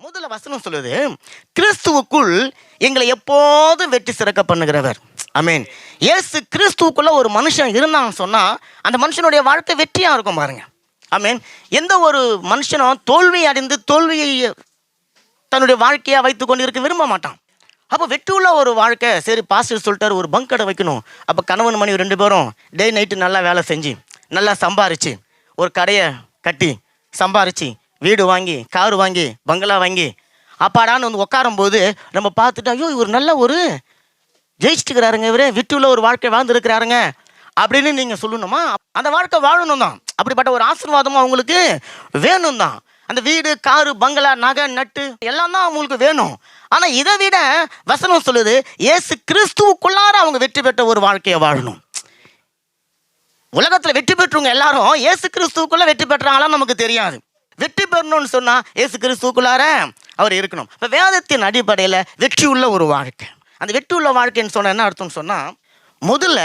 முதல்ல வசனம் சொல்லுது, கிறிஸ்துவுக்குள் எங்களை எப்போதும் வெற்றி சிறக்க பண்ணுகிறவர். ஆமென். இயேசு கிறிஸ்துவுக்குள்ள ஒரு மனுஷன் இருந்தான்னு சொன்னா அந்த மனுஷனுடைய வாழ்க்கை வெற்றியா இருக்கும் பாருங்க. ஆமென். எந்த ஒரு மனுஷனும் தோல்வி அடைந்து தோல்வியை தன்னுடைய வாழ்க்கையா வைத்துக் கொண்டு இருக்க விரும்ப மாட்டான். அப்போ வெற்றி உள்ள ஒரு வாழ்க்கை. சரி, பாஸ்டர் சொல்லிட்டாரு ஒரு பங்க் கடை வைக்கணும். அப்போ கணவன் மனைவி 2 பேரும் டே நைட்டு நல்லா வேலை செஞ்சு நல்லா சம்பாரிச்சு ஒரு கடையை கட்டி சம்பாரிச்சு வீடு வாங்கி கார் வாங்கி பங்களா வாங்கி அப்பாடான்னு வந்து உட்காரும் போது நம்ம பார்த்துட்டு ஐயோ இவர் நல்ல ஒரு ஜெயிச்சுட்டுக்கிறாருங்க, இவரே வெற்றி உள்ள ஒரு வாழ்க்கை வாழ்ந்துருக்கிறாருங்க அப்படின்னு நீங்கள் சொல்லணுமா? அந்த வாழ்க்கை வாழணும் தான். அப்படிப்பட்ட ஒரு ஆசீர்வாதமும் அவங்களுக்கு வேணும் தான். அந்த வீடு காரு பங்களா நகை நட்டு எல்லாம் தான் அவங்களுக்கு வேணும். ஆனால் இதை விட வசனம் சொல்லுது, இயேசு கிறிஸ்துவுக்குள்ளார அவங்க வெற்றி பெற்ற ஒரு வாழ்க்கையை வாழணும். உலகத்தில் வெற்றி பெற்றவங்க எல்லாரும் இயேசு கிறிஸ்துவுக்குள்ள வெற்றி பெற்றாங்களாம் நமக்கு தெரியாது. வெற்றி பெறணும்னு சொன்னால் இயேசு கிறிஸ்துவுக்குள்ளார அவர் இருக்கணும். இப்போ வேதத்தின் அடிப்படையில் வெற்றி உள்ள ஒரு வாழ்க்கை. அந்த வெற்றி உள்ள வாழ்க்கைன்னு சொன்னால் என்ன அர்த்தம்னு சொன்னால், முதல்ல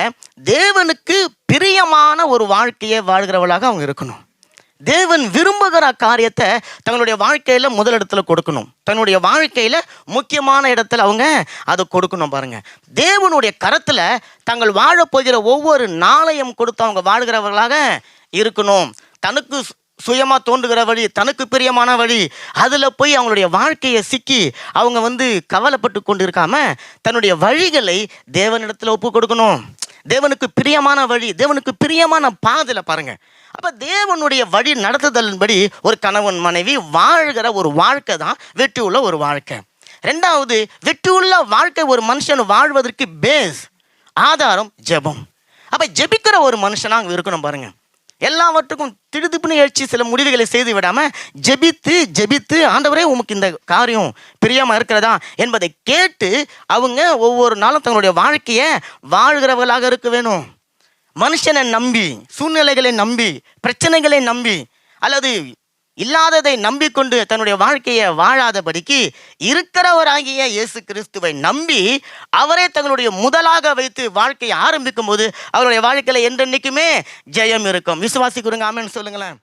தேவனுக்கு பிரியமான ஒரு வாழ்க்கையை வாழ்கிறவளாக அவங்க இருக்கணும். தேவன் விரும்புகிற காரியத்தை தங்களுடைய வாழ்க்கையில் முதலிடத்துல கொடுக்கணும். தன்னுடைய வாழ்க்கையில் முக்கியமான இடத்துல அவங்க அதை கொடுக்கணும். பாருங்க, தேவனுடைய கரத்தில் தங்கள் வாழப்போகிற ஒவ்வொரு நாளையும் கொடுத்து அவங்க வாழ்கிறவர்களாக இருக்கணும். தனக்கு சுயமாக தோன்றுகிற வழி, தனக்கு பிரியமான வழி, அதில் போய் அவங்களுடைய வாழ்க்கையை சிக்கி அவங்க வந்து கவலைப்பட்டு கொண்டு இருக்காம தன்னுடைய வழிகளை தேவனிடத்தில் ஒப்பு கொடுக்கணும். தேவனுக்கு பிரியமான வழி, தேவனுக்கு பிரியமான பாதையில் பாருங்க. அப்போ தேவனுடைய வழி நடத்துதலின்படி ஒரு கணவன் மனைவி வாழ்கிற ஒரு வாழ்க்கை தான் வெற்றி உள்ள ஒரு வாழ்க்கை. ரெண்டாவது, வெற்றி உள்ள வாழ்க்கை ஒரு மனுஷன் வாழ்வதற்கு பேஸ் ஆதாரம் ஜெபம். அப்போ ஜெபிக்கிற ஒரு மனுஷனாக அங்கே இருக்கணும் பாருங்க. எல்லாவற்றுக்கும் திடுதிப்புன்னு எழுச்சி சில முடிவுகளை செய்து விடாமல் ஜெபித்து ஆண்டவரே உமக்கு இந்த காரியம் பிரியமாக இருக்கிறதா என்பதை கேட்டு அவங்க ஒவ்வொரு நாளும் தங்களுடைய வாழ்க்கையை வாழ்கிறவர்களாக இருக்க வேணும். மனுஷனை நம்பி, சூழ்நிலைகளை நம்பி, பிரச்சனைகளை நம்பி அல்லது இல்லாததை நம்பிக்கொண்டு தன்னுடைய வாழ்க்கையை வாழாதபடிக்கு இருக்கிறவராகிய இயேசு கிறிஸ்துவை நம்பி அவரே தங்களுடைய முதலாக வைத்து வாழ்க்கையை ஆரம்பிக்கும் போது அவருடைய வாழ்க்கையில் என்றென்னைக்குமே ஜெயம் இருக்கும். விசுவாசிக்கிறவங்க ஆமென் சொல்லுங்களேன்.